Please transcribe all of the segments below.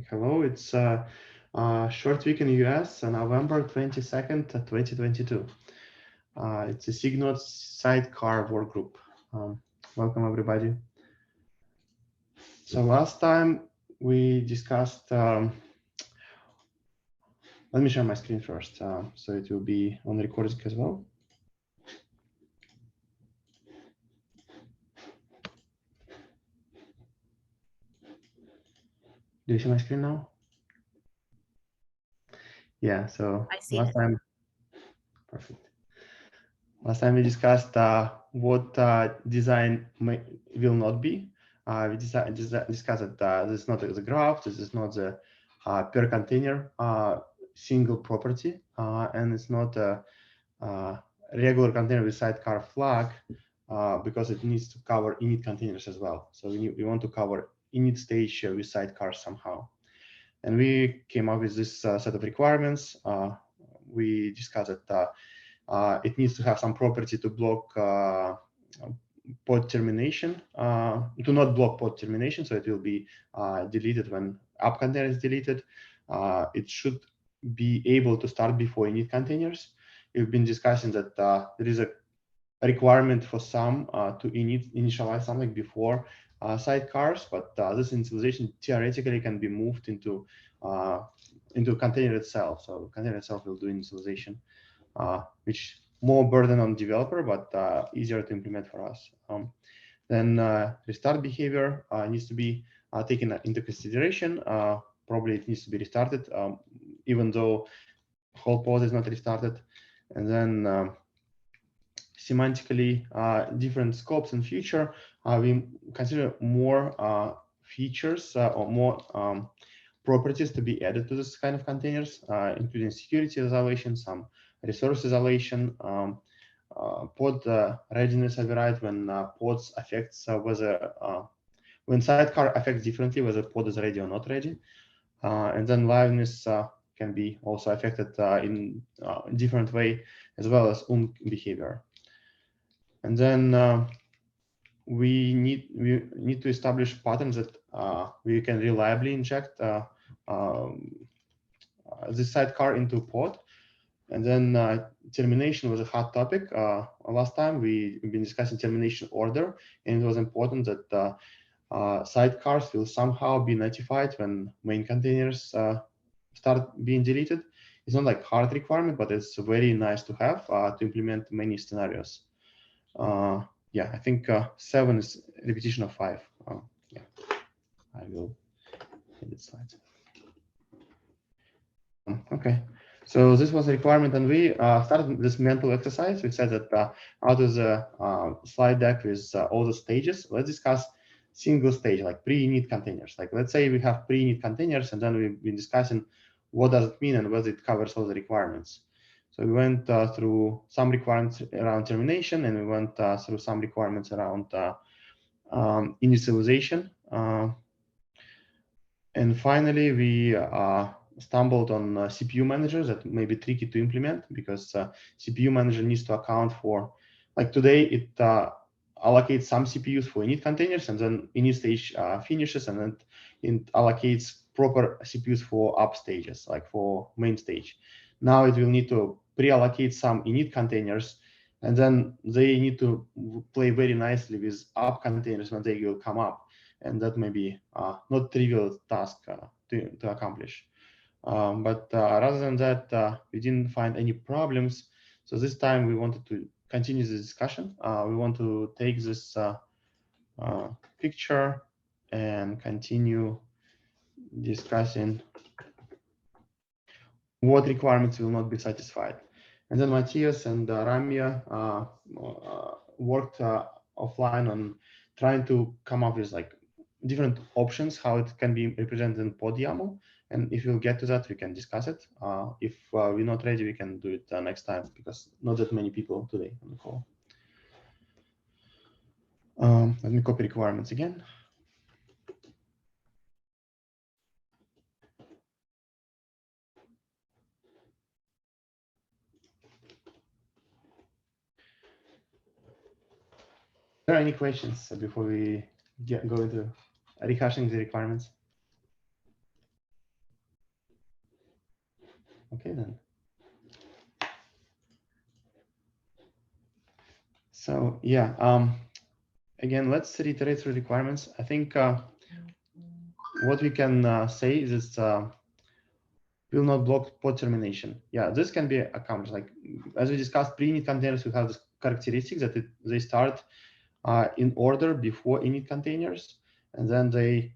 Hello, it's a short week in the US on November 22nd, 2022. It's a SIG Node Sidecar work group. Welcome, everybody. So last time we discussed, let me share my screen first, so it will be on the recording as well. Do you see my screen now? Yeah, so I see last time, perfect. Last time we discussed what design will not be. We discussed that this is not the graph, this is not the per container single property, and it's not a regular container with sidecar flag because it needs to cover init containers as well. So we want to cover init stage with sidecars somehow. And we came up with this set of requirements. We discussed that it needs to have some property to block pod termination, to not block pod termination, so it will be deleted when app container is deleted. It should be able to start before init containers. We've been discussing that there is a requirement for some to initialize something before sidecars, but this initialization theoretically can be moved into container itself. So container itself will do initialization, which more burden on developer, but easier to implement for us. Then restart behavior needs to be taken into consideration. Probably it needs to be restarted, even though whole pod is not restarted. And then semantically different scopes in future. We consider more features or more properties to be added to this kind of containers, including security isolation, some resource isolation, pod readiness override when pods affects whether when sidecar affects differently whether pod is ready or not ready, and then liveness can be also affected in different way, as well as behavior. And then we need to establish patterns that we can reliably inject the sidecar into pod. And then termination was a hot topic. Last time we've been discussing termination order, and it was important that sidecars will somehow be notified when main containers start being deleted. It's not like hard requirement, but it's very nice to have to implement many scenarios. Yeah, I think 7 is repetition of 5. Yeah, I will edit slides. Okay, so this was a requirement, and we started this mental exercise. We said that out of the slide deck with all the stages, let's discuss single stage, like pre-init containers. Like, let's say we have pre-init containers, and then we've been discussing what does it mean and whether it covers all the requirements. So we went through some requirements around termination, and we went through some requirements around initialization. And finally, we stumbled on CPU manager that may be tricky to implement, because CPU manager needs to account for, like today, it allocates some CPUs for init containers, and then init stage finishes, and then it allocates proper CPUs for up stages, like for main stage. Now it will need to pre-allocate some init containers, and then they need to play very nicely with up containers when they will come up. And that may be not trivial task to accomplish. But rather than that, we didn't find any problems. So this time we wanted to continue the discussion. We want to take this picture and continue discussing what requirements will not be satisfied. And then Matthias and Ramya worked offline on trying to come up with like different options, how it can be represented in pod YAML. And if we'll get to that, we can discuss it. If we're not ready, we can do it next time, because not that many people today on the call. Let me copy requirements again. Are there any questions before we go into rehashing the requirements? Okay then. So yeah, again, let's reiterate through requirements. I think what we can say is will not block pod termination. Yeah, this can be accomplished. Like as we discussed, pre-init containers will have this characteristics that they start in order before init containers, and then they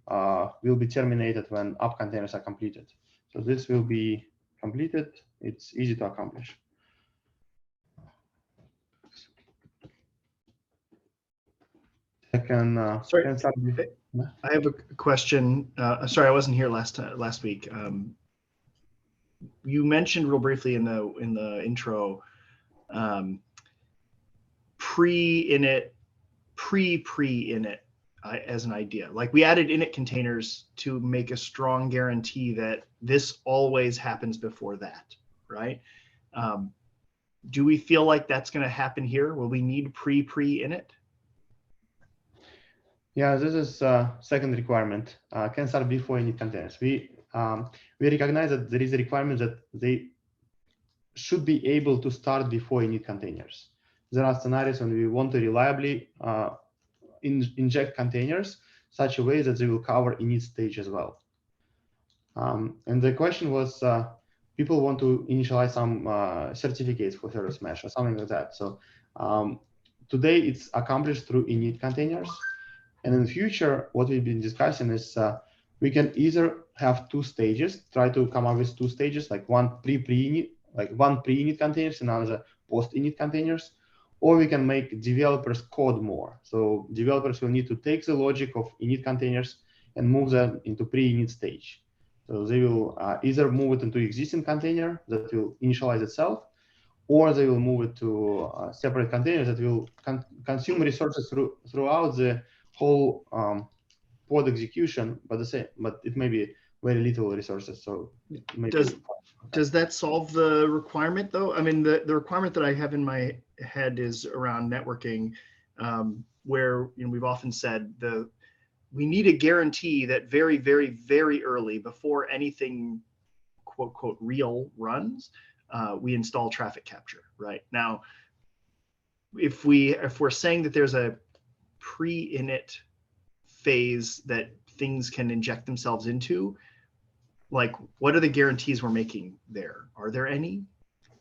will be terminated when app containers are completed. So this will be completed. It's easy to accomplish. Sorry, I have a question. Sorry, I wasn't here last week. You mentioned real briefly in the intro pre-init, pre-init as an idea. Like we added init containers to make a strong guarantee that this always happens before that, right? Do we feel like that's going to happen here? Will we need pre-init? Yeah, this is second requirement. Can start before init containers. We recognize that there is a requirement that they should be able to start before init containers. There are scenarios when we want to reliably inject containers such a way that they will cover init stage as well. And the question was, people want to initialize some certificates for service mesh or something like that. So today it's accomplished through init containers. And in the future, what we've been discussing is we can either have two stages, try to come up with two stages, like one pre-init, like one pre-init containers and another post-init containers, or we can make developers code more. So developers will need to take the logic of init containers and move them into pre-init stage. So they will either move it into existing container that will initialize itself, or they will move it to separate containers that will consume resources throughout the whole pod execution, but it may be very little resources. So does that solve the requirement though? I mean, the requirement that I have in my head is around networking, where we've often said we need a guarantee that very, very, very early, before anything quote quote real runs, we install traffic capture. Right now, if we're saying that there's a pre-init phase that things can inject themselves into, like what are the guarantees we're making there? Are there any?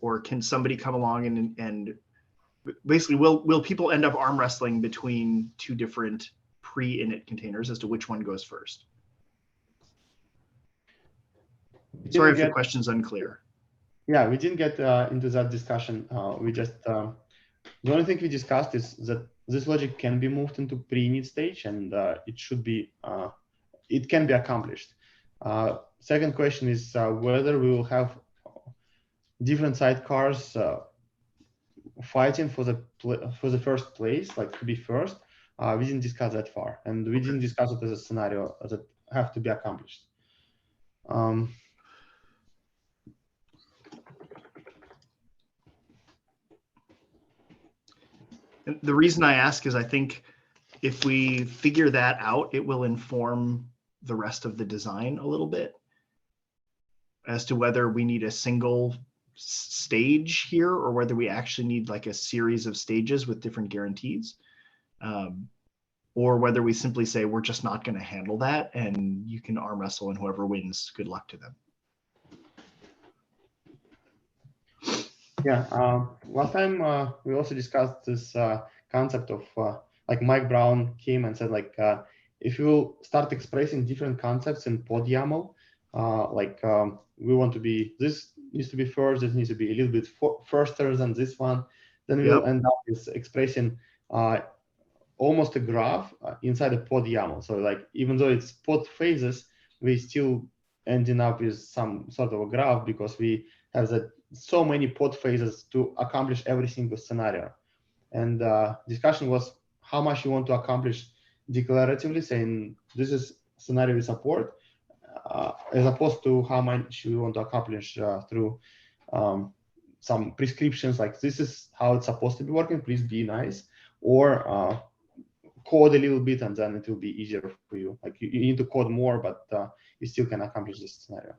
Or can somebody come along and basically will people end up arm wrestling between two different pre-init containers as to which one goes first? Sorry if the question's unclear. Yeah, we didn't get into that discussion. We just the only thing we discussed is that this logic can be moved into pre-init stage, and it should be it can be accomplished. Second question is whether we will have different sidecars fighting for the first place, like to be first. We didn't discuss that far, and we didn't discuss it as a scenario that have to be accomplished. The reason I ask is I think if we figure that out, it will inform the rest of the design a little bit as to whether we need a single stage here or whether we actually need like a series of stages with different guarantees, or whether we simply say we're just not going to handle that and you can arm wrestle and whoever wins, good luck to them. Yeah, last time we also discussed this concept of like Mike Brown came and said like if you start expressing different concepts in pod YAML, like we want to be, this needs to be first, this needs to be a little bit faster than this one, then we'll end up with expressing almost a graph inside a pod YAML. So like even though it's pod phases, we still ending up with some sort of a graph because we have that so many pod phases to accomplish every single scenario. And discussion was how much you want to accomplish declaratively, saying this is scenario we support, as opposed to how much you want to accomplish through some prescriptions, like this is how it's supposed to be working, please be nice, or code a little bit and then it will be easier for you. Like you need to code more, but you still can accomplish this scenario.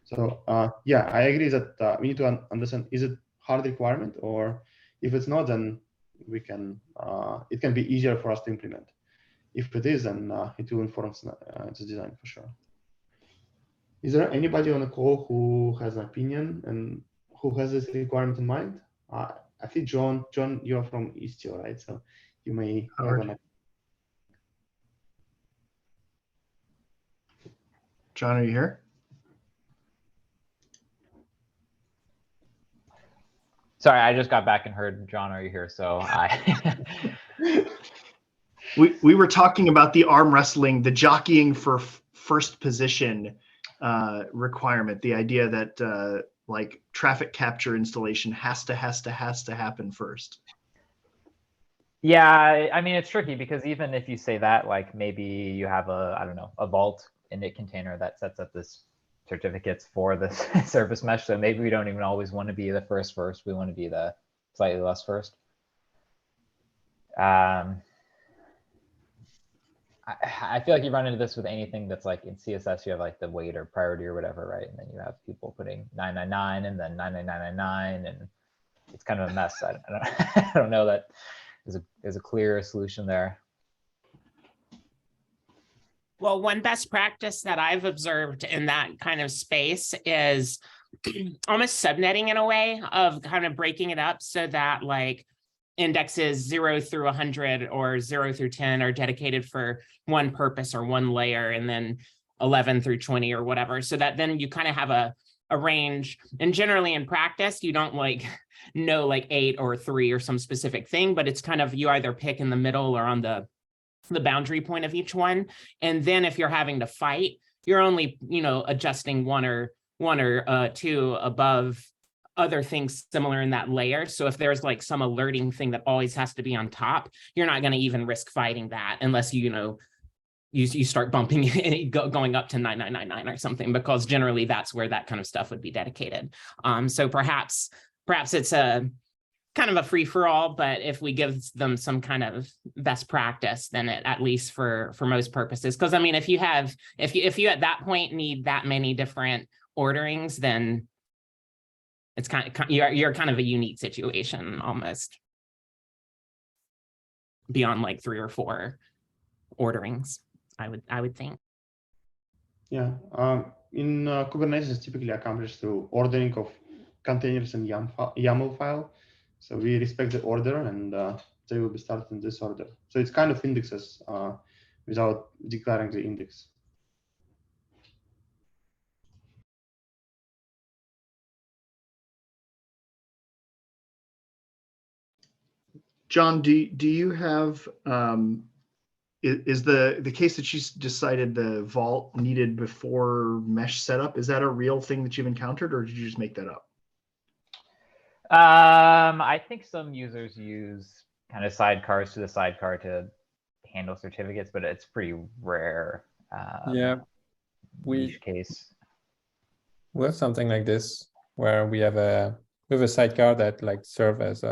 So yeah, I agree that we need to understand, is it hard requirement, or if it's not, then we can, it can be easier for us to implement. If it is, then it will inform the design for sure. Is there anybody on the call who has an opinion and who has this requirement in mind? I think John, you're from Istio, right? So you may have an opinion. John, are you here? Sorry, I just got back and heard, John, are you here? So I. We were talking about the arm wrestling, the jockeying for first position requirement. The idea that like traffic capture installation has to happen first. Yeah, I mean, it's tricky because even if you say that, like maybe you have a, I don't know, a vault init container that sets up this certificates for the service mesh. So maybe we don't even always want to be the first. We want to be the slightly less first. I feel like you run into this with anything that's like in CSS, you have like the wait or priority or whatever, right? And then you have people putting 999 and then 99999, and it's kind of a mess. I don't know that there's a clear solution there. Well, one best practice that I've observed in that kind of space is almost subnetting in a way of kind of breaking it up so that like indexes 0 through 100 or 0 through 10 are dedicated for one purpose or one layer, and then 11 through 20 or whatever, so that then you kind of have a range. And generally in practice, you don't like know like 8 or 3 or some specific thing, but it's kind of you either pick in the middle or on the boundary point of each one. And then if you're having to fight, you're only, you know, adjusting one or two above other things similar in that layer. So if there's like some alerting thing that always has to be on top, you're not going to even risk fighting that unless you know you start bumping and going up to 9999 or something, because generally that's where that kind of stuff would be dedicated. So perhaps it's a kind of a free for all, but if we give them some kind of best practice, then it, at least for most purposes, because I mean, if you at that point need that many different orderings, then it's kind of you're kind of a unique situation almost beyond like 3 or 4 orderings, I would think. Yeah, in Kubernetes is typically accomplished through ordering of containers in YAML file. So we respect the order, and they will be started in this order. So it's kind of indexes without declaring the index. John, do you have is the case that you decided the vault needed before mesh setup, is that a real thing that you've encountered, or did you just make that up? I think some users use kind of sidecars to the sidecar to handle certificates, but it's pretty rare. Yeah, niche case. We have something like this where we have a sidecar that like serve as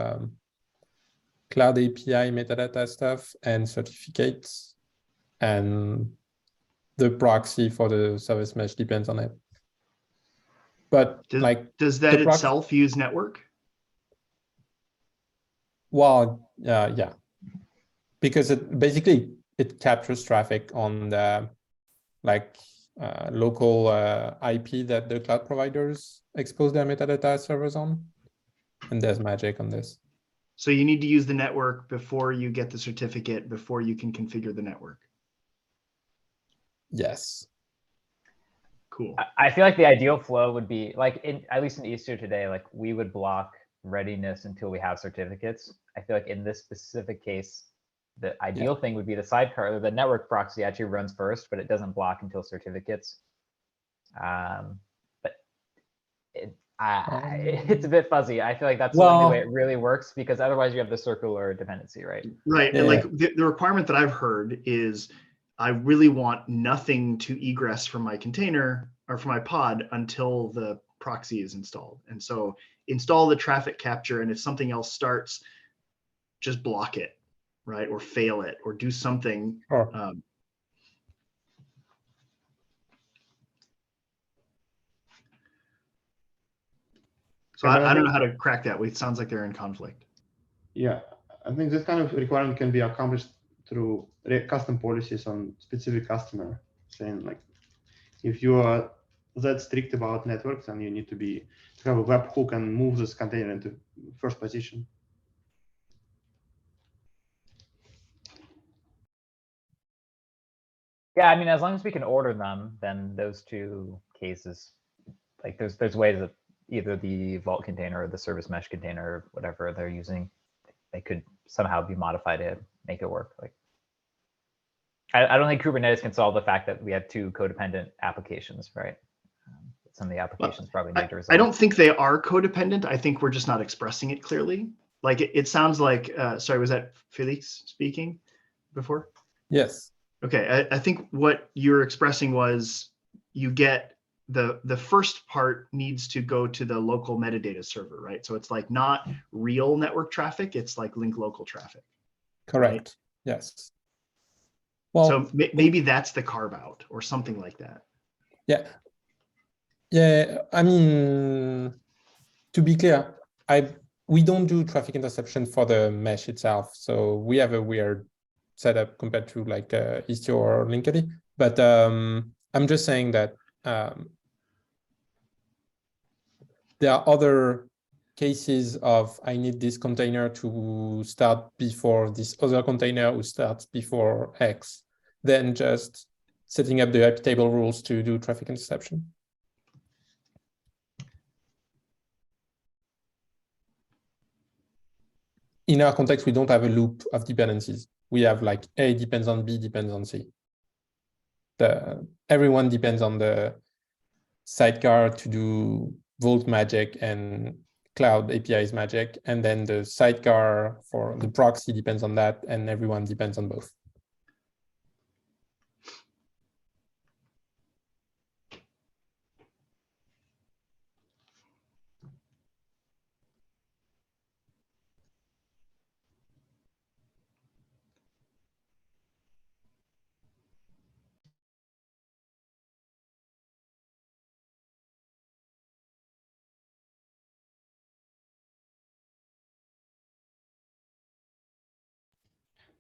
cloud API metadata stuff and certificates, and the proxy for the service mesh depends on it. But does that itself use network? Well, yeah, because it captures traffic on the local IP that the cloud providers expose their metadata servers on, and there's magic on this. So you need to use the network before you get the certificate, before you can configure the network. Yes. Cool. I feel like the ideal flow would be like, at least in Istio today, like we would block readiness until we have certificates. I feel like in this specific case, the ideal thing would be the sidecar, the network proxy actually runs first, but it doesn't block until certificates. But it's a bit fuzzy. I feel like that's the only way it really works, because otherwise you have the circular dependency, right? Right. Yeah. And like the requirement that I've heard is I really want nothing to egress from my container or from my pod until the proxy is installed. And so install the traffic capture, and if something else starts, just block it, right? Or fail it, or do something. So Yeah, but I don't think- know how to crack that. It sounds like they're in conflict. Yeah, I think this kind of requirement can be accomplished through custom policies on specific customer, saying like, if you are that strict about networks, then you need to have a webhook and move this container into first position. Yeah, I mean, as long as we can order them, then those two cases, like there's ways that either the vault container or the service mesh container, or whatever they're using, they could somehow be modified to make it work. Like, I don't think Kubernetes can solve the fact that we have two codependent applications, right? Some of the applications probably need to resolve. I don't think they are codependent. I think we're just not expressing it clearly. Like it sounds like, sorry, was that Felix speaking before? Yes. Okay, I think what you're expressing was you get the first part needs to go to the local metadata server, right? So it's like not real network traffic, it's like link local traffic. Correct. Right? Yes. Well, so maybe that's the carve out or something like that. Yeah. Yeah, I mean, to be clear, we don't do traffic interception for the mesh itself. So we have a weird setup compared to like Istio or Linkerd. But I'm just saying that there are other cases of I need this container to start before this other container who starts before X, than just setting up the IP table rules to do traffic interception. In our context, we don't have a loop of dependencies. We have like A depends on B depends on C. Everyone depends on the sidecar to do Vault magic and Cloud APIs magic. And then the sidecar for the proxy depends on that, and everyone depends on both.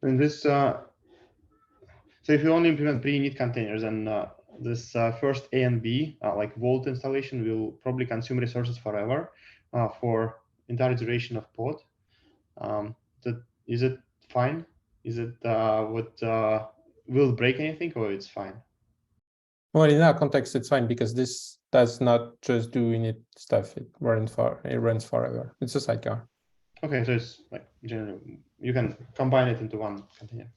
And this, so if you only implement pre-init containers, and this first A and B, like Vault installation, will probably consume resources forever for entire duration of pod. Is it fine? Is it will break anything, or it's fine? Well, in our context, it's fine because this does not just do init stuff. It runs forever. It's a sidecar. Okay, so it's like generally you can combine it into one container.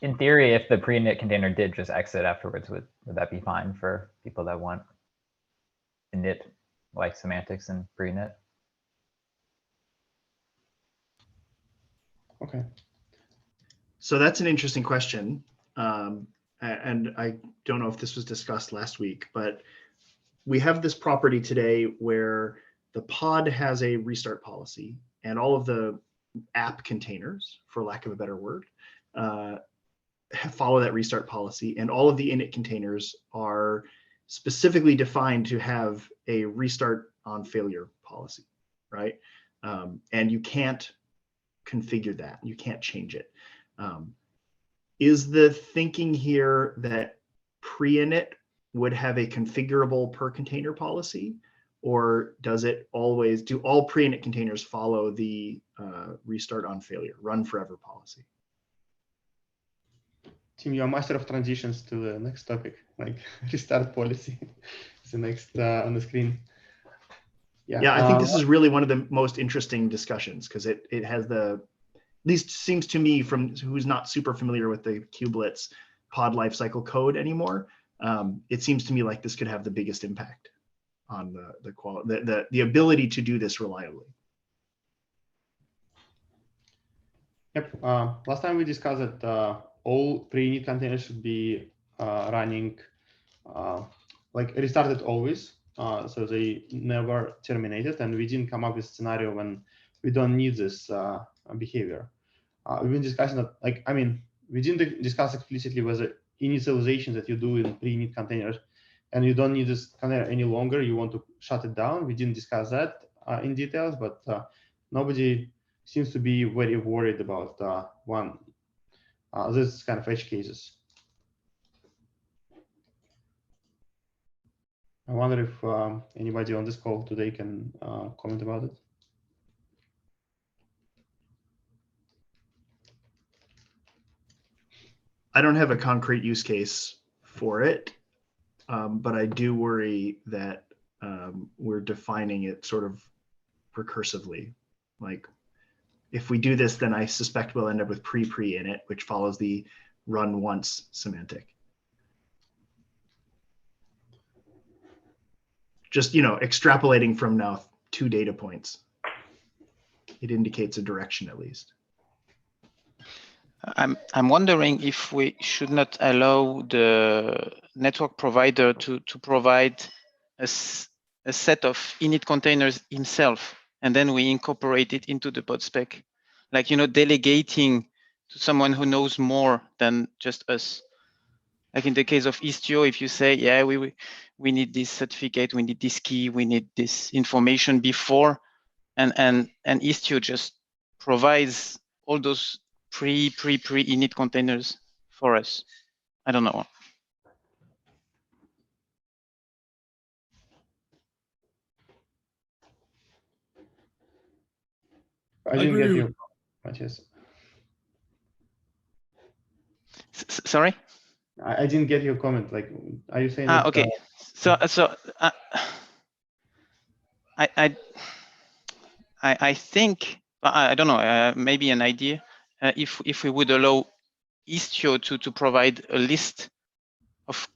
In theory, if the pre-init container did just exit afterwards, would that be fine for people that want init like semantics and pre-init? Okay. So that's an interesting question. And I don't know if this was discussed last week, but we have this property today where the pod has a restart policy, and all of the app containers, for lack of a better word, follow that restart policy, and all of the init containers are specifically defined to have a restart on failure policy, right? And you can't configure that. You can't change it. Is the thinking here that pre-init would have a configurable per container policy, or does it always, do all pre-init containers follow the restart on failure, run forever policy? Tim, you're a master of transitions to the next topic, like restart policy. It's the next on the screen. Yeah, I think this is really one of the most interesting discussions, because it has the, at least seems to me, from who's not super familiar with the kubelets pod lifecycle code anymore, it seems to me like this could have the biggest impact on the quality, the ability to do this reliably. Yep. Last time we discussed that all pre-init containers should be running like restarted always, so they never terminated, and we didn't come up with a scenario when we don't need this behavior. We've been discussing that, like, I mean, we didn't discuss explicitly whether initialization that you do in pre-init containers and you don't need this container any longer, you want to shut it down. We didn't discuss that in details, but nobody seems to be very worried about this kind of edge cases. I wonder if anybody on this call today can comment about it. I don't have a concrete use case for it, but I do worry that we're defining it sort of recursively. Like, if we do this, then I suspect we'll end up with pre in it, which follows the run once semantic. Just, extrapolating from now 2 data points. It indicates a direction at least. I'm wondering if we should not allow the network provider to provide a set of init containers himself, and then we incorporate it into the pod spec, like delegating to someone who knows more than just us. Like in the case of Istio, if you say, yeah, we need this certificate, we need this key, we need this information before, and Istio just provides all those pre init containers for us. I don't know. I didn't get you, Matthias. Sorry? I didn't get your comment. Like, are you saying? Okay. So I think, I don't know, maybe an idea. If we would allow Istio to provide a list of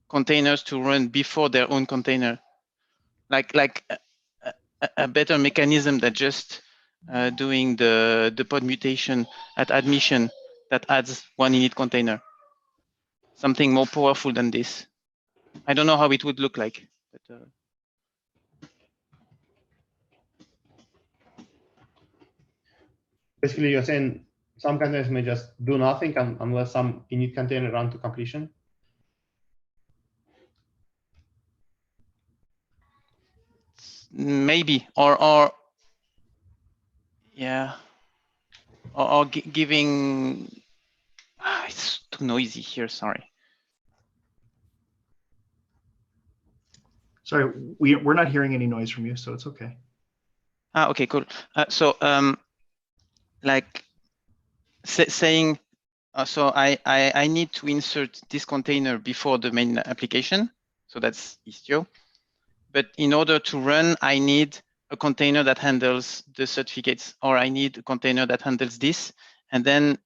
containers to run before their own container, like a better mechanism than just doing the pod mutation at admission that adds one init container. Something more powerful than this. I don't know how it would look like. But, basically, you're saying some containers may just do nothing unless some init container run to completion. Maybe, or yeah, or giving. It's too noisy here. Sorry. Sorry, we're not hearing any noise from you, so it's okay. Okay, cool. So like saying, so I need to insert this container before the main application. So that's Istio. But in order to run, I need a container that handles the certificates, or I need a container that handles this. And then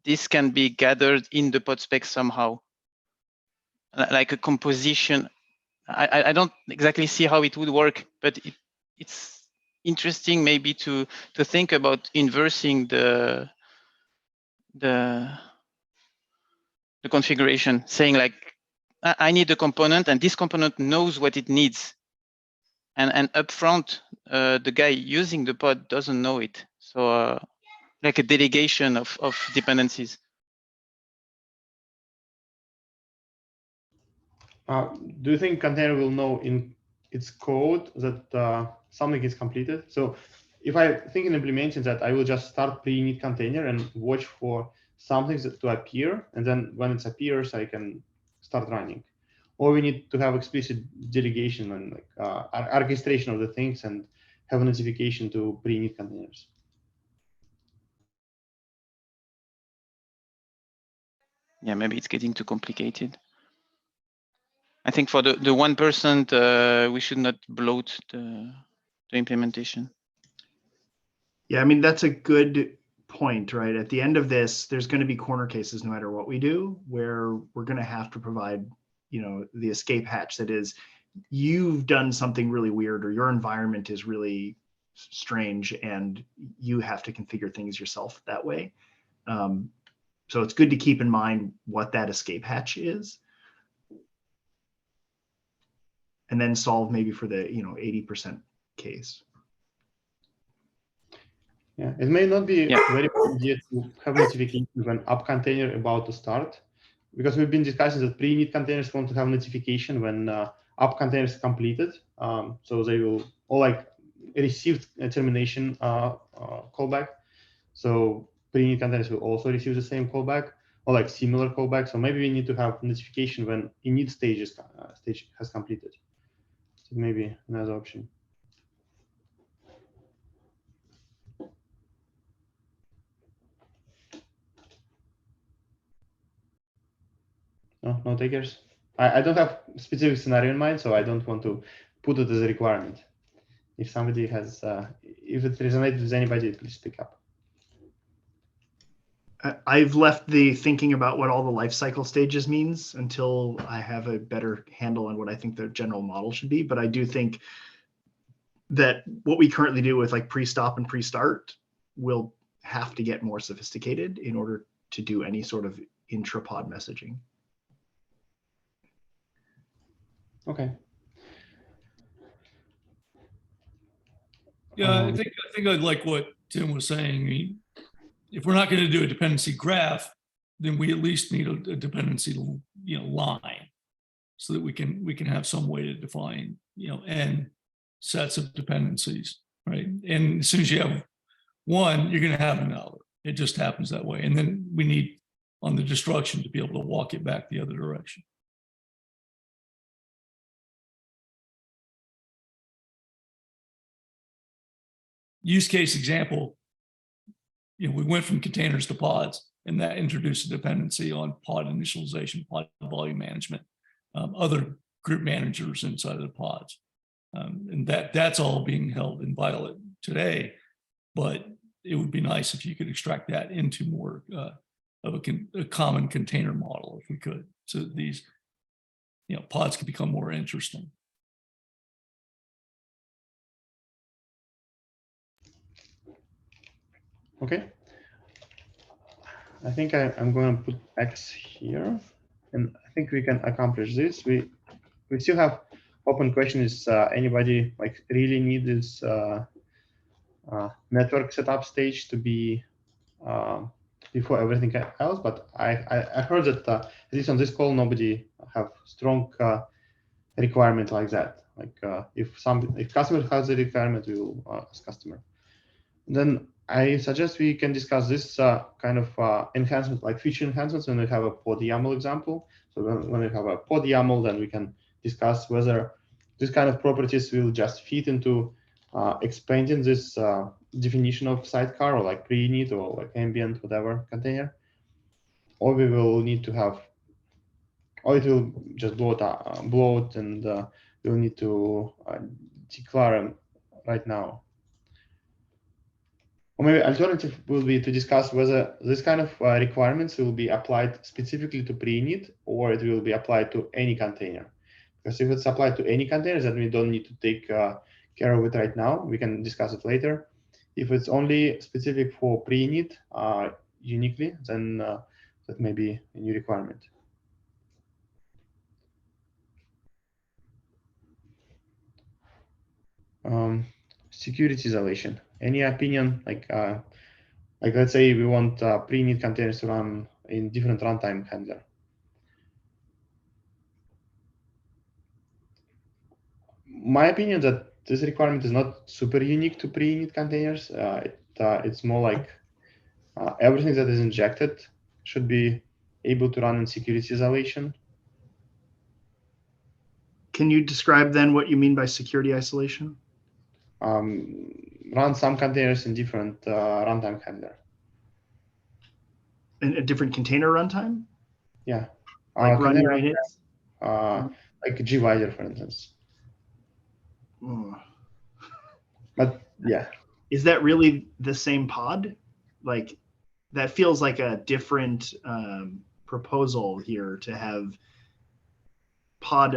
this can be gathered in the pod spec somehow, like a composition. I don't exactly see how it would work, but it's interesting maybe to think about inversing the configuration, saying like, I need a component and this component knows what it needs. And upfront, the guy using the pod doesn't know it. So like a delegation of dependencies. Do you think container will know in its code that something is completed? So if I think in implementing that, I will just start pre-init container and watch for something to appear. And then when it appears, I can start running. Or we need to have explicit delegation and like orchestration of the things and have a notification to pre-init containers. Yeah, maybe it's getting too complicated. I think for the 1%, we should not bloat the implementation. Yeah, I mean, that's a good point, right? At the end of this, there's going to be corner cases no matter what we do, where we're going to have to provide, the escape hatch that is, you've done something really weird or your environment is really strange and you have to configure things yourself that way. So it's good to keep in mind what that escape hatch is. And then solve maybe for the 80% case. Yeah, it may not be very good idea to have notification when app container about to start, because we've been discussing that pre-init containers want to have notification when app container is completed. So they will, or like received a termination callback. So pre-init containers will also receive the same callback or like similar callback. So maybe we need to have notification when init stage has completed. So maybe another option. No takers. I don't have specific scenario in mind, so I don't want to put it as a requirement. If somebody has, if it resonated with anybody, please speak up. I've left the thinking about what all the life cycle stages means until I have a better handle on what I think the general model should be. But I do think that what we currently do with like pre-stop and pre-start will have to get more sophisticated in order to do any sort of intra-pod messaging. Okay. Yeah, I think I like what Tim was saying. I mean, if we're not going to do a dependency graph, then we at least need a dependency, line, so that we can have some way to define, n sets of dependencies, right? And as soon as you have one, you're going to have another. It just happens that way. And then we need on the destruction to be able to walk it back the other direction. Use case example, we went from containers to pods, and that introduced a dependency on pod initialization, pod volume management, other group managers inside of the pods. And that's all being held inviolate today, but it would be nice if you could extract that into more of a common container model, if we could, so that these pods could become more interesting. Okay. I think I'm going to put X here, and I think we can accomplish this. We still have open question: is anybody like really need this network setup stage to be before everything else? But I heard that at least on this call, nobody have strong requirement like that. Like if customer has a requirement, we will ask customer. Then I suggest we can discuss this kind of enhancement, like feature enhancements, when we have a pod YAML example. So when we have a pod YAML, then we can discuss whether this kind of properties will just fit into expanding this definition of sidecar, or like pre-init, or like ambient, whatever container, or we will need to have, or it will just blow it, and we'll need to declare right now. Or maybe alternative will be to discuss whether this kind of requirements will be applied specifically to pre-init, or it will be applied to any container. Because if it's applied to any container, then we don't need to take care of it right now. We can discuss it later. If it's only specific for pre-init uniquely, then that may be a new requirement. Security isolation. Any opinion? Like let's say we want pre-init containers to run in different runtime handler. My opinion that this requirement is not super unique to pre-init containers. It's more like everything that is injected should be able to run in security isolation. Can you describe then what you mean by security isolation? Run some containers in different runtime handler. In a different container runtime? Yeah. Like run your inits? Like gvisor, for instance. But yeah. Is that really the same pod? Like that feels like a different proposal here to have pod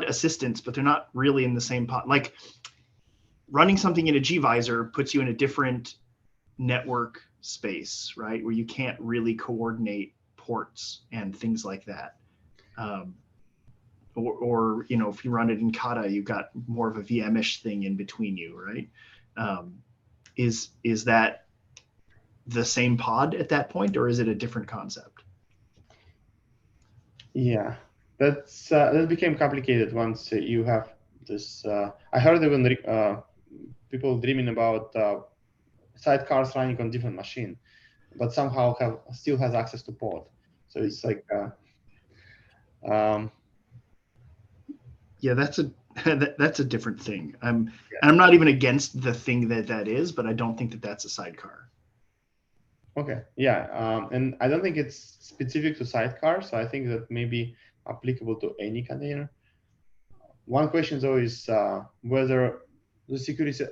assistants, but they're not really in the same pod. Like running something in a gvisor puts you in a different network space, right? Where you can't really coordinate ports and things like that. Or if you run it in Kata, you've got more of a VM-ish thing in between you, right? Is that the same pod at that point, or is it a different concept? Yeah, that became complicated once you have this. I heard even people dreaming about sidecars running on different machine, but somehow still has access to pod. So it's like, yeah, that's a that's a different thing. I'm not even against the thing that is, but I don't think that that's a sidecar. okay, yeah, and I don't think it's specific to sidecar, so I think that may be applicable to any container. One question though is whether the security,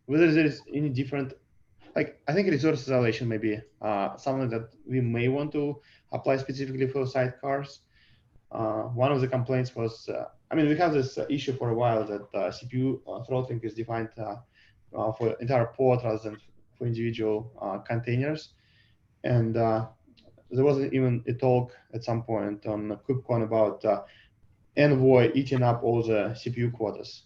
whether there is any different, like I think resource isolation may be something that we may want to apply specifically for sidecars. One of the complaints was, I mean, we have this issue for a while that CPU throttling is defined for entire pod rather than for individual containers. And there was even a talk at some point on KubeCon about Envoy eating up all the CPU quotas.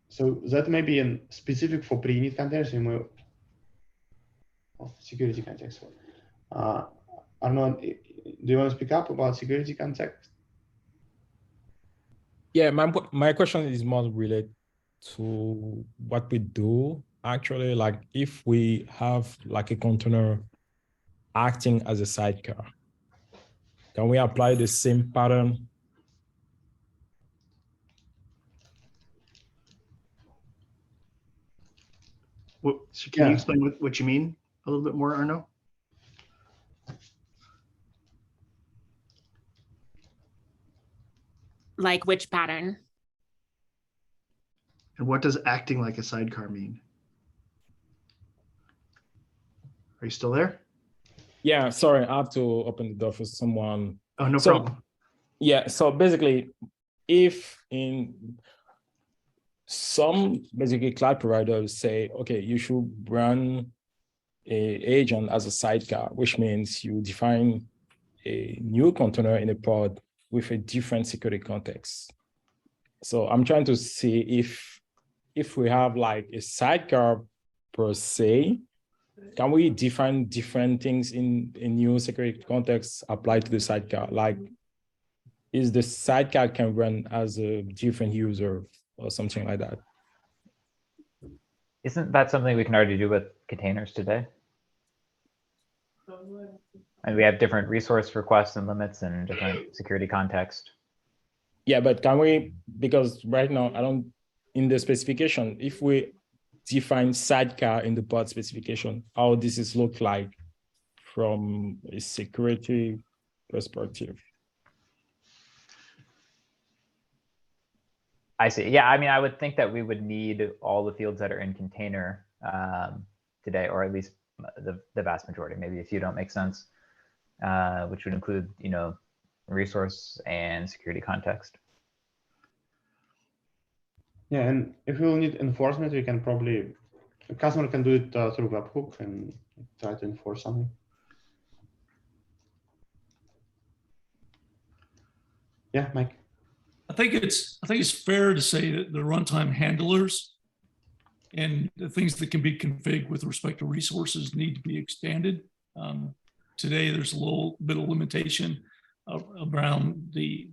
So that may be specific for pre-init containers in security context. Arnaud, do you want to speak up about security context? Yeah, my question is more related to what we do actually. Like if we have like a container acting as a sidecar, can we apply the same pattern? So can you explain what you mean a little bit more, Arnaud? Like which pattern? And what does acting like a sidecar mean? Are you still there? Yeah, sorry, I have to open the door for someone. Oh, no problem. Yeah, so basically, if in some basically cloud providers say, okay, you should run a agent as a sidecar, which means you define a new container in a pod with a different security context. So I'm trying to see if we have like a sidecar per se, can we define different things in new security context applied to the sidecar? Like, is the sidecar can run as a different user or something like that? Isn't that something we can already do with containers today? And we have different resource requests and limits and different security context. Yeah, but can we, because right now I don't, in the specification, if we define sidecar in the pod specification, how this is look like from a security perspective? I see. Yeah, I mean, I would think that we would need all the fields that are in container today, or at least the vast majority. Maybe a few don't make sense, which would include, you know, resource and security context. Yeah, and if we will need enforcement, we can probably, a customer can do it through webhook and try to enforce something. Yeah, Mike. I think it's fair to say that the runtime handlers and the things that can be configured with respect to resources need to be expanded. Today, there's a little bit of limitation around the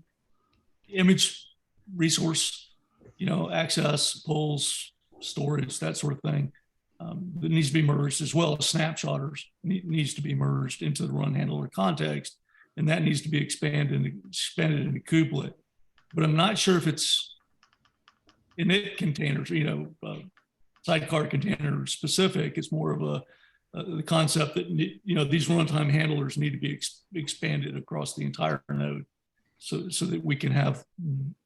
image resource, you know, access, pulls, storage, that sort of thing. That needs to be merged, as well as snapshotters needs to be merged into the run handler context, and that needs to be expanded into kubelet. But I'm not sure if it's init containers, you know, sidecar container specific. It's more of the concept that, you know, these runtime handlers need to be expanded across the entire node, so that we can have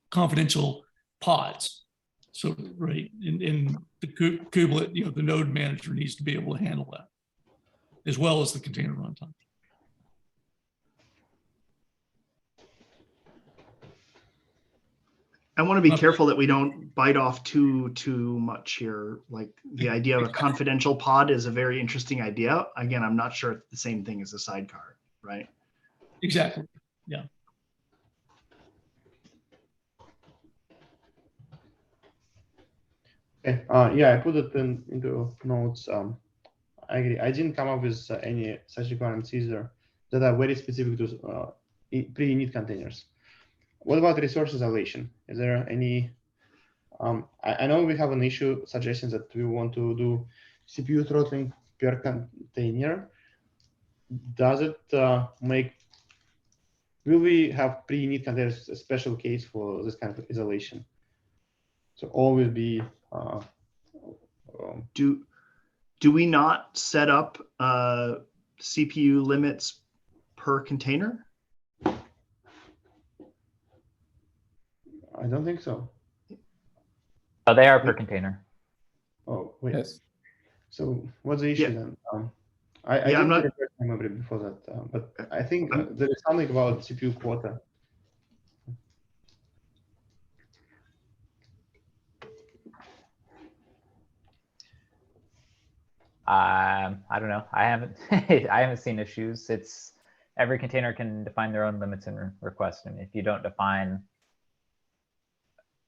confidential pods. So right in the kubelet, you know, the node manager needs to be able to handle that, as well as the container runtime. I want to be careful that we don't bite off too much here. Like the idea of a confidential pod is a very interesting idea. Again, I'm not sure it's the same thing as a sidecar, right? Exactly. Yeah. Okay. Yeah, I put it into notes. I agree. I didn't come up with any such requirements either that are very specific to pre-init containers. What about resource isolation? Is there any? I know we have an issue suggesting that we want to do CPU throttling per container. Does it make? Will we have pre-init containers a special case for this kind of isolation? So always be. Do we not set up CPU limits per container? I don't think so. Oh, they are per container. Oh, wait. Yes. So what's the issue then? I Yeah, I'm didn't not- remember it before that, but I think there is something about CPU quota. I don't know. I haven't I haven't seen issues. It's every container can define their own limits and requests. And if you don't define,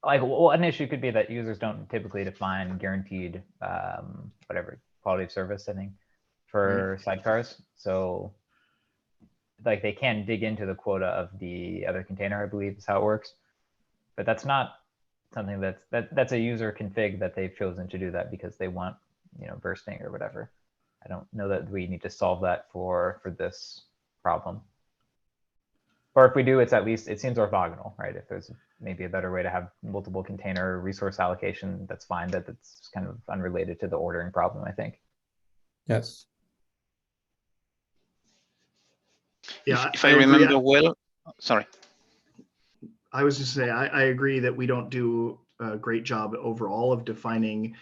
like one issue could be that users don't typically define guaranteed whatever quality of service, I think, for sidecars. So like they can dig into the quota of the other container, I believe is how it works. But that's not something that's a user config that they've chosen to do that because they want, you know, bursting or whatever. I don't know that we need to solve that for this problem. Or if we do, it's at least, it seems orthogonal, right? If there's maybe a better way to have multiple container resource allocation, that's fine. That's kind of unrelated to the ordering problem, I think. Yes. Yeah, If I remember well, sorry. I was just saying, I agree that we don't do a great job overall of defining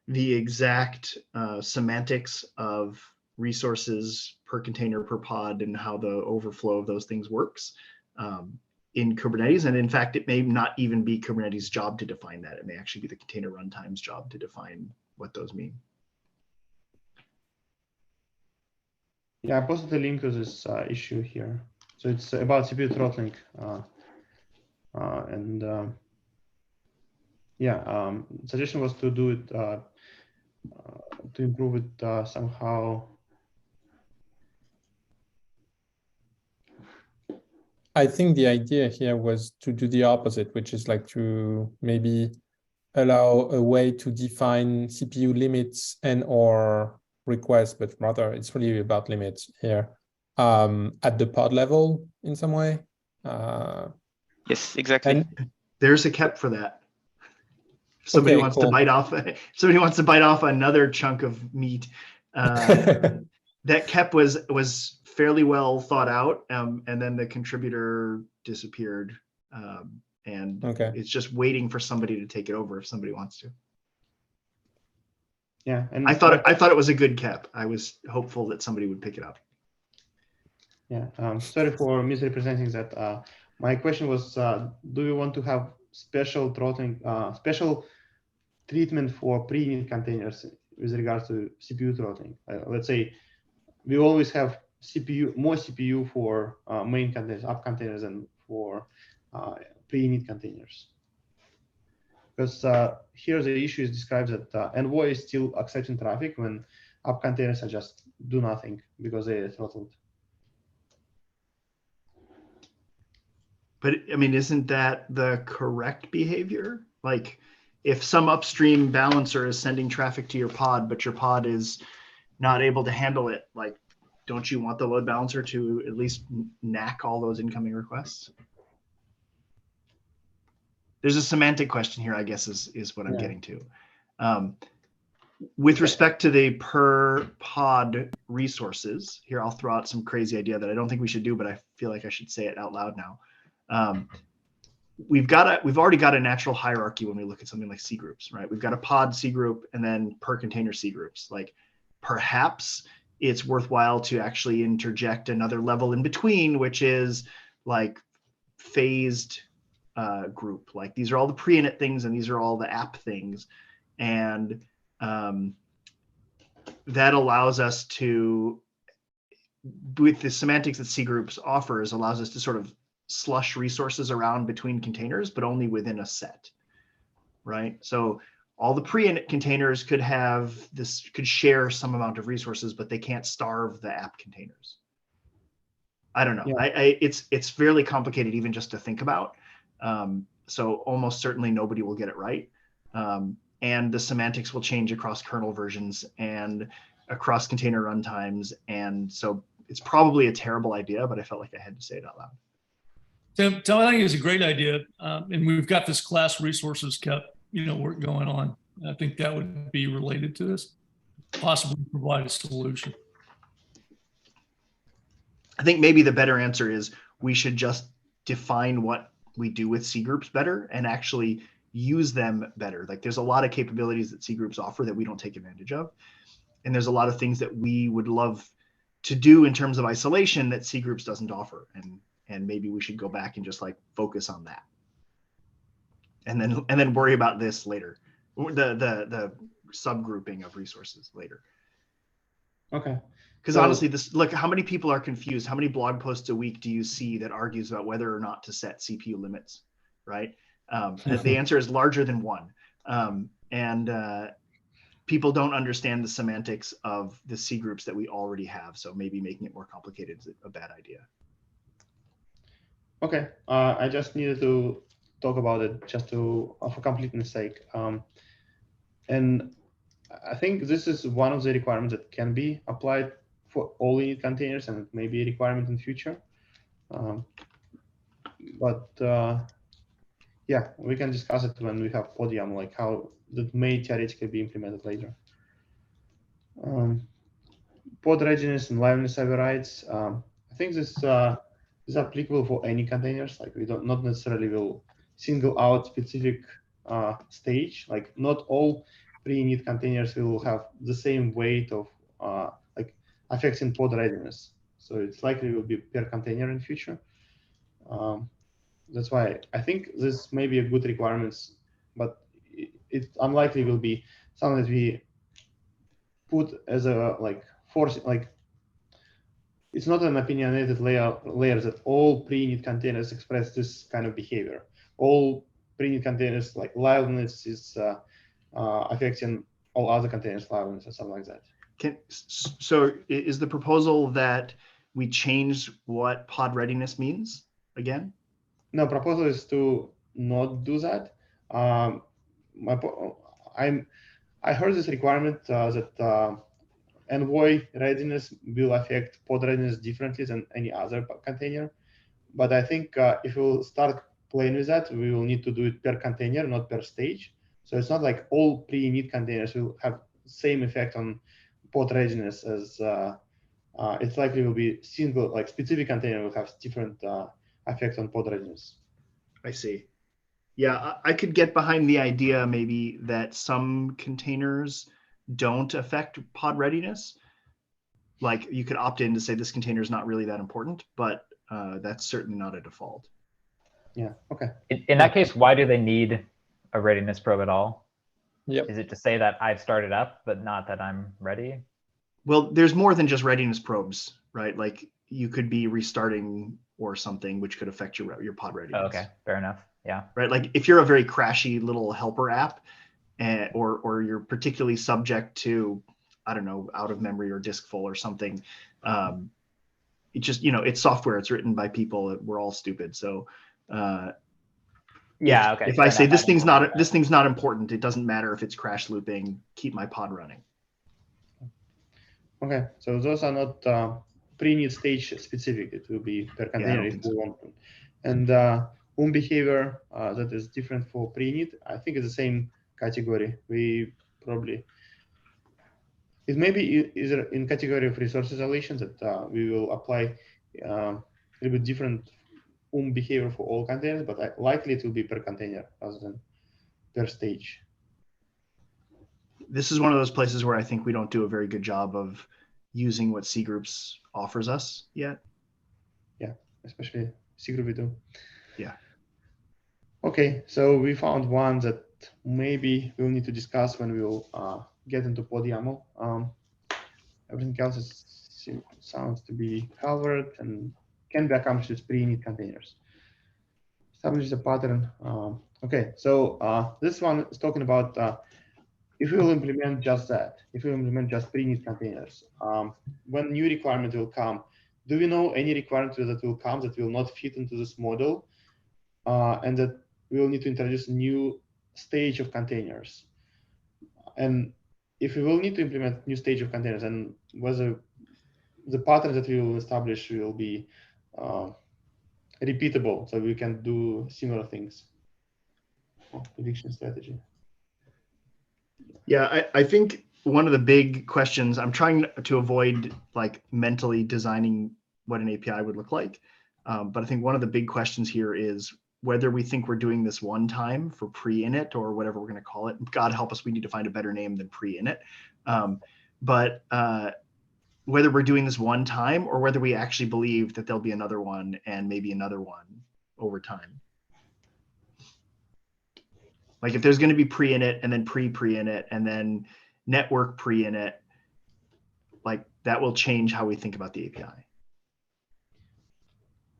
the exact semantics of resources per container per pod and how the overflow of those things works in Kubernetes. And in fact, it may not even be Kubernetes' job to define that. It may actually be the container runtime's job to define what those mean. Yeah, I posted the link to this issue here. So it's about CPU throttling. Suggestion was to do it, to improve it somehow. I think the idea here was to do the opposite, which is like to maybe allow a way to define CPU limits and or requests, but rather it's really about limits here at the pod level in some way. Yes, exactly. There's a KEP for that. If somebody wants to bite off, somebody wants to bite off another chunk of meat. That KEP was fairly well thought out, and then the contributor disappeared, and it's just waiting for somebody to take it over if somebody wants to. Yeah, and I thought it was a good KEP. I was hopeful that somebody would pick it up. Yeah, sorry for misrepresenting that. My question was, do we want to have special throttling, special treatment for pre-init containers with regards to CPU throttling? Let's say we always have more CPU for main containers, app containers, and for pre-init containers. Because here the issue is described that Envoy is still accepting traffic when app containers are just do nothing because they are throttled. But I mean, isn't that the correct behavior? Like if some upstream balancer is sending traffic to your pod, but your pod is not able to handle it, like, don't you want the load balancer to at least knack all those incoming requests? There's a semantic question here, I guess, is what I'm getting to. With respect to the per pod resources, here I'll throw out some crazy idea that I don't think we should do, but I feel like I should say it out loud now. We've already got a natural hierarchy when we look at something like C groups, right? We've got a pod C group and then per container C groups. Like perhaps it's worthwhile to actually interject another level in between, which is like phased group. Like these are all the pre-init things and these are all the app things. And that allows us to, with the semantics that C groups offers, allows us to sort of slush resources around between containers, but only within a set, right? So all the pre-init containers could share some amount of resources, but they can't starve the app containers. I don't know. Yeah. It's fairly complicated even just to think about. So almost certainly nobody will get it right. And the semantics will change across kernel versions and across container runtimes. And so it's probably a terrible idea, but I felt like I had to say it out loud. Tim, I think it's a great idea. And we've got this class resources kept, work going on. I think that would be related to this, possibly provide a solution. I think maybe the better answer is we should just define what we do with C groups better and actually use them better. Like there's a lot of capabilities that C groups offer that we don't take advantage of. And there's a lot of things that we would love to do in terms of isolation that C groups doesn't offer. And maybe we should go back and just like focus on that. And then worry about this later. The subgrouping of resources later. Okay. Because honestly, look, how many people are confused? How many blog posts a week do you see that argues about whether or not to set CPU limits, right? The answer is larger than one. People don't understand the semantics of the C groups that we already have. So maybe making it more complicated is a bad idea. Okay, I just needed to talk about it just for completeness sake. And I think this is one of the requirements that can be applied for all init containers and maybe a requirement in future. Yeah, we can discuss it when we have podium, like how that may theoretically be implemented later. Pod readiness and liveness overrides. I think this is applicable for any containers. Like we not necessarily will single out specific stage. Like not all pre-init containers will have the same weight of like affecting pod readiness. So it's likely will be per container in future. That's why I think this may be a good requirements, but it unlikely will be something that we put as a like force. Like it's not an opinionated layer that all pre-init containers express this kind of behavior. All pre-init containers like liveness is affecting all other containers liveness or something like that. So is the proposal that we change what pod readiness means again? No, proposal is to not do that. I heard this requirement that Envoy readiness will affect pod readiness differently than any other container. But I think if we'll start playing with that, we will need to do it per container, not per stage. So it's not like all pre-init containers will have same effect on pod readiness as it's likely will be single, like specific container will have different effect on pod readiness. I see. Yeah, I could get behind the idea maybe that some containers don't affect pod readiness. Like you could opt in to say this container is not really that important, but that's certainly not a default. Yeah, okay. In that case, why do they need a readiness probe at all? Yep. Is it to say that I've started up, but not that I'm ready? Well, there's more than just readiness probes, right? Like you could be restarting or something, which could affect your pod readiness. Oh, okay, fair enough. Yeah. Right. Like if you're a very crashy little helper app, or you're particularly subject to, I don't know, out of memory or disk full or something. It just, it's software. It's written by people. We're all stupid. So yeah, okay. If I say this thing's not important, it doesn't matter if it's crash looping. Keep my pod running. Okay, so those are not pre-init stage specific. It will be per container if we want them. And behavior that is different for pre-init, I think it's the same category. We probably, it may be either in category of resource isolation that we will apply a little bit different behavior for all containers, but likely it will be per container rather than per stage. This is one of those places where I think we don't do a very good job of using what C groups offers us yet. Yeah, especially C group we do. Yeah. Okay, so we found one that maybe we'll need to discuss when we will get into PodYAML. Everything else sounds to be covered and can be accomplished with pre-init containers. Establish the pattern. Okay, so this one is talking about if we will implement just that, if we implement just pre-init containers, when new requirement will come, do we know any requirement that will come that will not fit into this model, and that we will need to introduce a new stage of containers? And if we will need to implement new stage of containers, and whether the pattern that we will establish will be repeatable, so we can do similar things. Prediction strategy. Yeah, I think one of the big questions, I'm trying to avoid like mentally designing what an API would look like. But I think one of the big questions here is whether we think we're doing this one time for pre-init or whatever we're going to call it. God help us, we need to find a better name than pre-init. But whether we're doing this one time or whether we actually believe that there'll be another one and maybe another one over time. Like if there's going to be pre-init and then pre-init and then network pre-init, like that will change how we think about the API.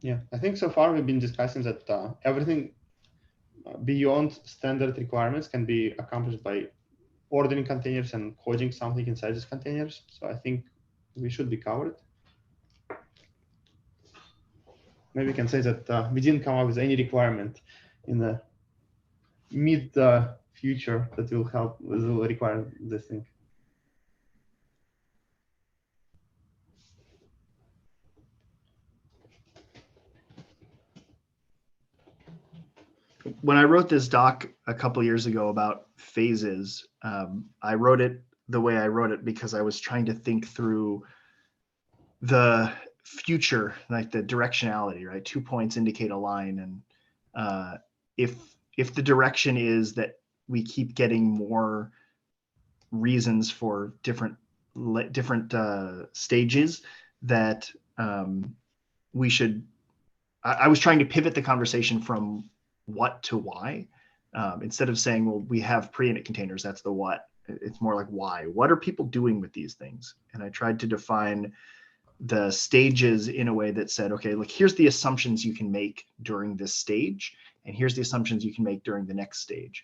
Yeah, I think so far we've been discussing that everything beyond standard requirements can be accomplished by ordering containers and coding something inside these containers. So I think we should be covered. Maybe we can say that we didn't come up with any requirement in the mid future that will require this thing. When I wrote this doc a couple years ago about phases, I wrote it the way I wrote it because I was trying to think through the future, like the directionality, right? 2 points indicate a line. And if the direction is that we keep getting more reasons for different stages, that we should, I was trying to pivot the conversation from what to why, instead of saying, well, we have pre-init containers, that's the what. It's more like why. What are people doing with these things? And I tried to define the stages in a way that said, okay, look, here's the assumptions you can make during this stage, and here's the assumptions you can make during the next stage.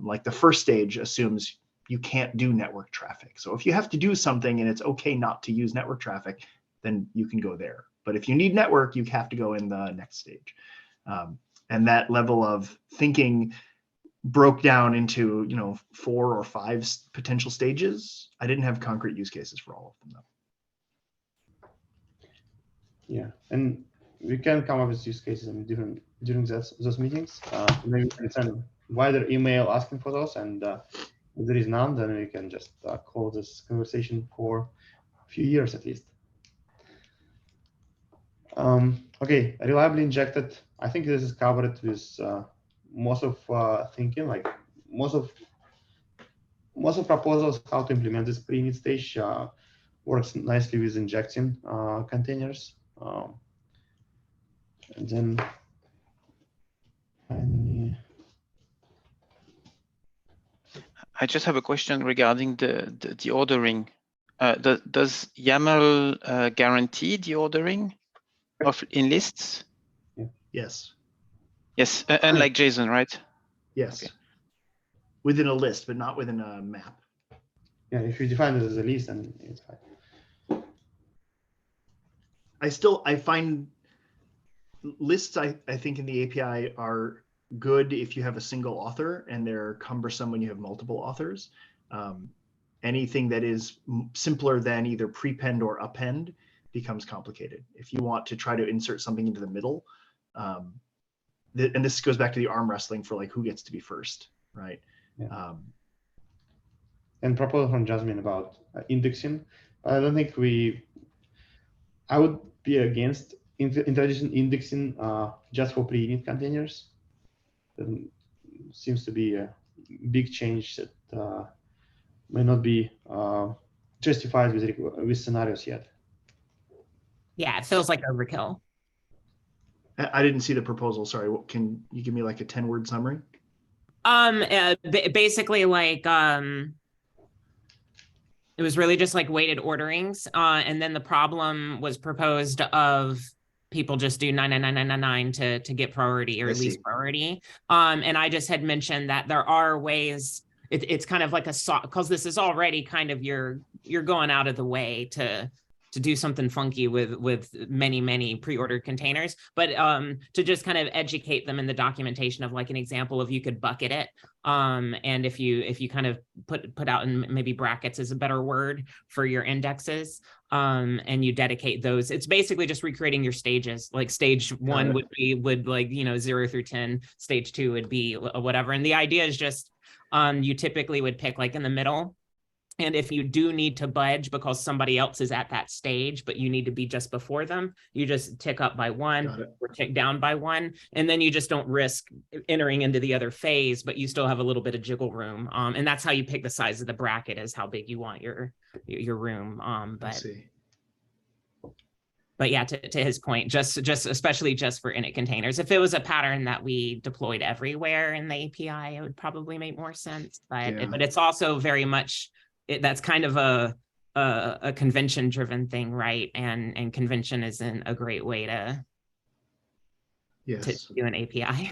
Like the first stage assumes you can't do network traffic. So if you have to do something and it's okay not to use network traffic, then you can go there. But if you need network, you have to go in the next stage. And that level of thinking broke down into 4 or 5 potential stages. I didn't have concrete use cases for all of them though. Yeah, and we can come up with use cases during those meetings. Maybe we can send wider email asking for those, and if there is none, then we can just close this conversation for a few years at least. Okay, reliably injected. I think this is covered with most of thinking, like most of proposals how to implement this pre-init stage works nicely with injecting containers. And then finally, I just have a question regarding the ordering. Does YAML guarantee the ordering in lists? Yeah. Yes. Yes, unlike JSON, right? Yes. Okay. Within a list, but not within a map. yeah, if you define it as a list, then it's fine. I find lists, I think in the API are good if you have a single author, and they're cumbersome when you have multiple authors. Anything that is simpler than either prepend or append becomes complicated. If you want to try to insert something into the middle, and this goes back to the arm wrestling for like who gets to be first, right? Yeah. And proposal from Jasmine about indexing. I don't think I would be against introducing indexing just for pre-init containers. It seems to be a big change that may not be justified with scenarios yet. Yeah, it feels like overkill. I didn't see the proposal. Sorry. Can you give me like a 10-word summary? Basically like it was really just like weighted orderings, and then the problem was proposed of people just do 99999 to get priority or least priority. And I just had mentioned that there are ways, it's kind of like a because this is already kind of you're going out of the way to do something funky with many pre-ordered containers, but to just kind of educate them in the documentation of like an example of you could bucket it, and if you kind of put out in maybe brackets is a better word for your indexes, and you dedicate those. It's basically just recreating your stages. Like stage 1 would like 0 through 10. Stage 2 would be whatever, and the idea is just you typically would pick like in the middle. And if you do need to budge because somebody else is at that stage, but you need to be just before them, you just tick up by 1 or tick down by 1. And then you just don't risk entering into the other phase, but you still have a little bit of jiggle room. And that's how you pick the size of the bracket, is how big you want your room. But yeah, to his point, just especially just for init containers. If it was a pattern that we deployed everywhere in the API, it would probably make more sense. But it's also very much, that's kind of a convention driven thing, right? And convention isn't a great way to do an API.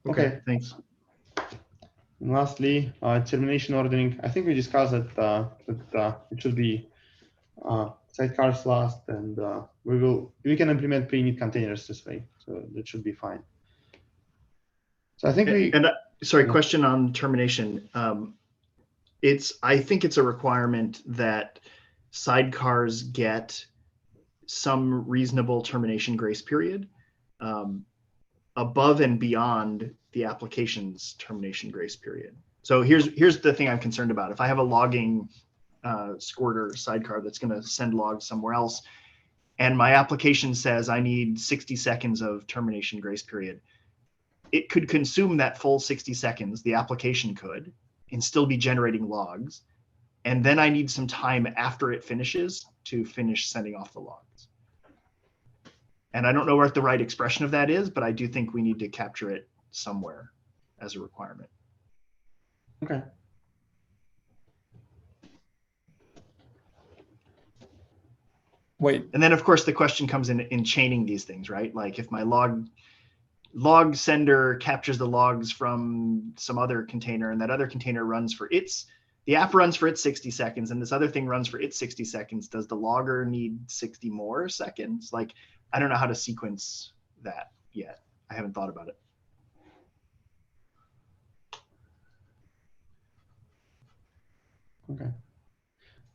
Okay, thanks. And lastly, termination ordering. I think we discussed that it should be sidecars last, and we can implement pre-init containers this way, so that should be fine. So I think question on termination. I think it's a requirement that sidecars get some reasonable termination grace period above and beyond the application's termination grace period. So here's the thing I'm concerned about. If I have a logging squirter sidecar that's going to send logs somewhere else, and my application says I need 60 seconds of termination grace period, it could consume that full 60 seconds, the application could, and still be generating logs. And then I need some time after it finishes to finish sending off the logs. And I don't know what the right expression of that is, but I do think we need to capture it somewhere as a requirement. Okay. Wait. And then of course the question comes in chaining these things, right? Like if my log sender captures the logs from some other container, and that other container runs for the app runs for its 60 seconds, and this other thing runs for its 60 seconds. Does the logger need 60 more seconds? Like, I don't know how to sequence that yet. I haven't thought about it. Okay.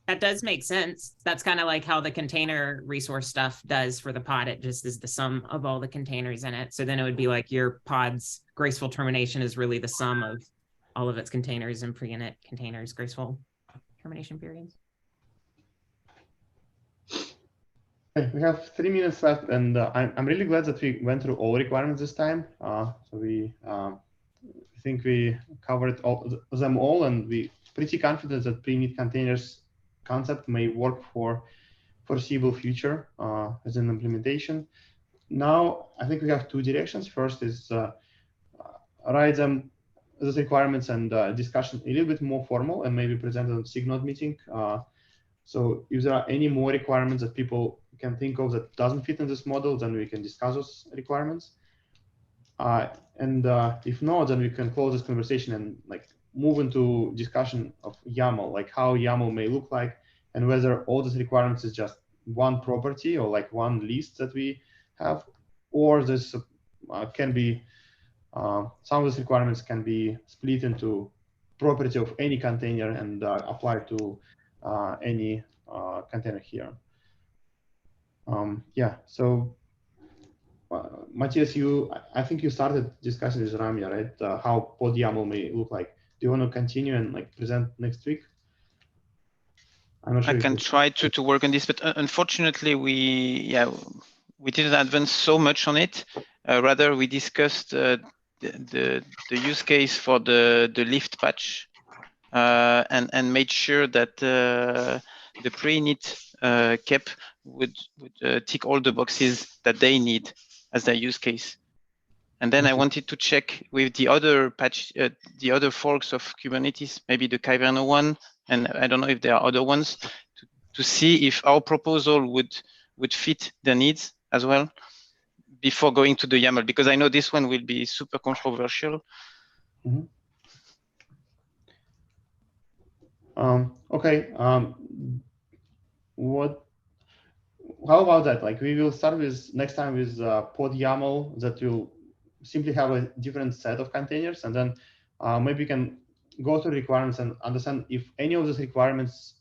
That does make sense. That's kind of like how the container resource stuff does for the pod. It just is the sum of all the containers in it. So then it would be like your pod's graceful termination is really the sum of all of its containers and pre-init containers' graceful termination periods. Okay, we have 3 minutes left, and I'm really glad that we went through all requirements this time. So we I think we covered them all, and we're pretty confident that pre-init containers concept may work for foreseeable future as an implementation. Now, I think we have 2 directions. First is write them as requirements and discussion a little bit more formal, and maybe present on SIG Node meeting. So if there are any more requirements that people can think of that doesn't fit in this model, then we can discuss those requirements. And if not, then we can close this conversation and like move into discussion of YAML, like how YAML may look like, and whether all these requirements is just one property or like one list that we have, or this can be, some of these requirements can be split into property of any container and applied to any container here. Yeah, so Matthias, I think you started discussing with Ramya, right? How pod YAML may look like. Do you want to continue and like present next week? I'm not sure. I can try to work on this, but unfortunately, we didn't advance so much on it. Rather, we discussed the use case for the lift patch and made sure that the pre-init KEP would tick all the boxes that they need as their use case. And then I wanted to check with the other patch, the other forks of Kubernetes, maybe the Kyverno one, and I don't know if there are other ones, to see if our proposal would fit their needs as well. before going to the YAML, because I know this one will be super controversial. Mm-hmm. Okay. How about that? Like, we will start with next time with pod YAML that will simply have a different set of containers, and then maybe we can go through requirements and understand if any of those requirements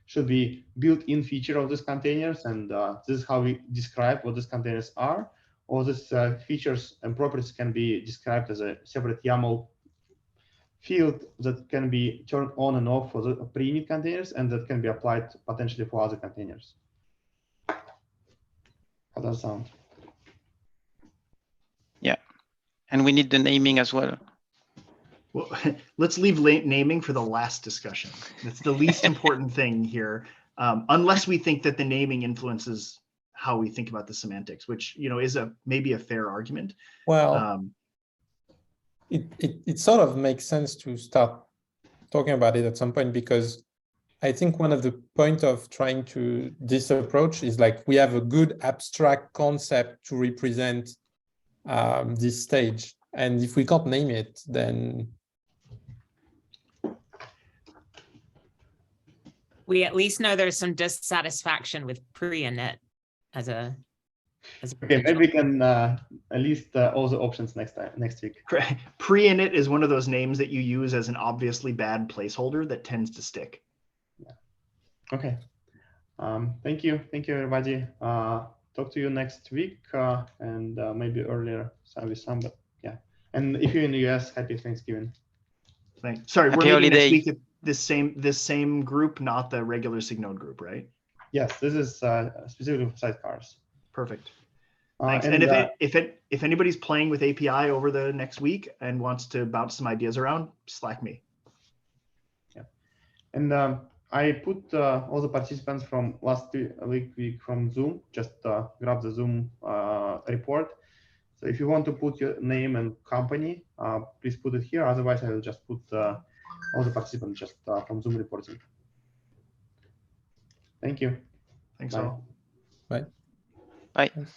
should be built-in feature of these containers, and this is how we describe what these containers are, or these features and properties can be described as a separate YAML field that can be turned on and off for the pre-init containers, and that can be applied potentially for other containers. How does that sound? Yeah, and we need the naming as well. Well, let's leave naming for the last discussion. That's the least important thing here, unless we think that the naming influences how we think about the semantics, which is maybe a fair argument. Well, it sort of makes sense to start talking about it at some point, because I think one of the points of trying to this approach is like we have a good abstract concept to represent this stage, and if we can't name it, then we at least know there's some dissatisfaction with pre-init as a Okay, maybe we can list all the options next week. Pre-init is one of those names that you use as an obviously bad placeholder that tends to stick. Yeah. Okay. Thank you everybody. Talk to you next week, and maybe earlier with some, but yeah. And if you're in the US, happy Thanksgiving. Thanks. Sorry, Happy we're meeting holiday. next week at this same group, not the regular SIG Node group, right? Yes, this is specifically for sidecars. Perfect. Thanks. And if anybody's playing with API over the next week and wants to bounce some ideas around, Slack me. Yeah. And I put all the participants from last week from Zoom. Just grab the Zoom report. So if you want to put your name and company, please put it here. Otherwise, I will just put all the participants just from Zoom reporting. Thank you. Thanks Bye. all. Bye. Bye. Thanks.